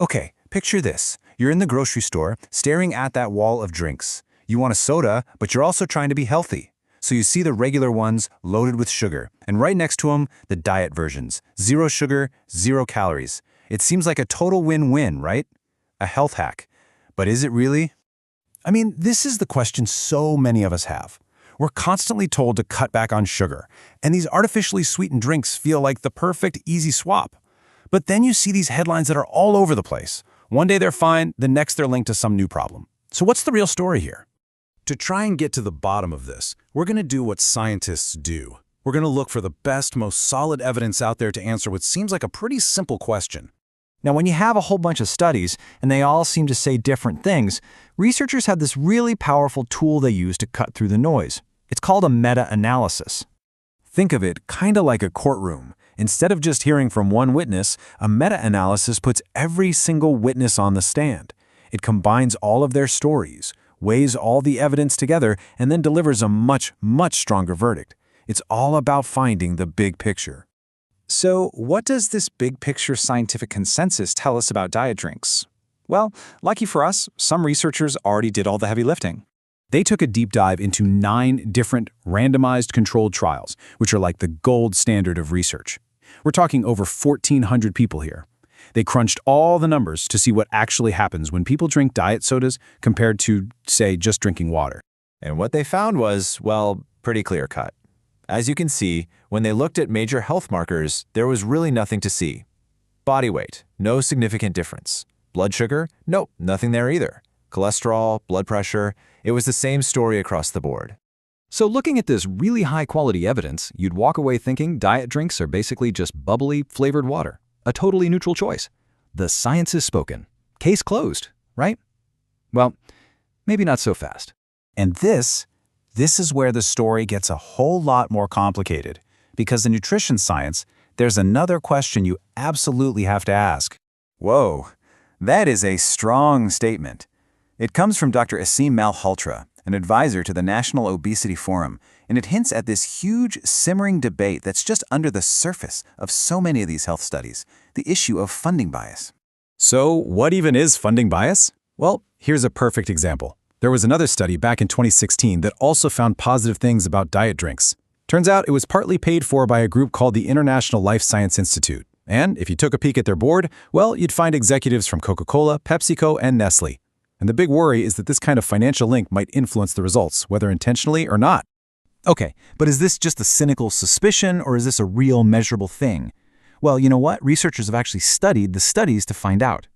Okay, picture this. You're in the grocery store, staring at that wall of drinks. You want a soda, but you're also trying to be healthy. So you see the regular ones loaded with sugar, and right next to them, the diet versions. Zero sugar, zero calories. It seems like a total win-win, right? A health hack. But is it really? I mean, this is the question so many of us have. We're constantly told to cut back on sugar, and these artificially sweetened drinks feel like the perfect, easy swap. But then you see these headlines that are all over the place. One day they're fine, the next they're linked to some new problem. So what's the real story here? To try and get to the bottom of this, we're going to do what scientists do. We're going to look for the best, most solid evidence out there to answer what seems like a pretty simple question. Now, when you have a whole bunch of studies, and they all seem to say different things, researchers have this really powerful tool they use to cut through the noise. It's called a meta-analysis. Think of it kind of like a courtroom. Instead of just hearing from one witness, a meta-analysis puts every single witness on the stand. It combines all of their stories, weighs all the evidence together, and then delivers a much, much stronger verdict. It's all about finding the big picture. So, what does this big picture scientific consensus tell us about diet drinks? Well, lucky for us, some researchers already did all the heavy lifting. They took a deep dive into 9 different randomized controlled trials, which are like the gold standard of research. We're talking over 1,400 people here. They crunched all the numbers to see what actually happens when people drink diet sodas compared to, say, just drinking water. And what they found was, well, pretty clear-cut. As you can see, when they looked at major health markers, there was really nothing to see. Body weight, no significant difference. Blood sugar, nope, nothing there either. Cholesterol, blood pressure, it was the same story across the board. So looking at this really high-quality evidence, you'd walk away thinking diet drinks are basically just bubbly, flavored water. A totally neutral choice. The science is spoken. Case closed, right? Well, maybe not so fast. And this is where the story gets a whole lot more complicated. Because in nutrition science, there's another question you absolutely have to ask. Whoa, that is a strong statement. It comes from Dr. Aseem Malhotra, an advisor to the National Obesity Forum, and it hints at this huge, simmering debate that's just under the surface of so many of these health studies, the issue of funding bias. So, what even is funding bias? Well, here's a perfect example. There was another study back in 2016 that also found positive things about diet drinks. Turns out it was partly paid for by a group called the International Life Science Institute. And if you took a peek at their board, well, you'd find executives from Coca-Cola, PepsiCo, and Nestle. And the big worry is that this kind of financial link might influence the results, whether intentionally or not. Okay, but is this just a cynical suspicion, or is this a real measurable thing? Well, you know what? Researchers have actually studied the studies to find out.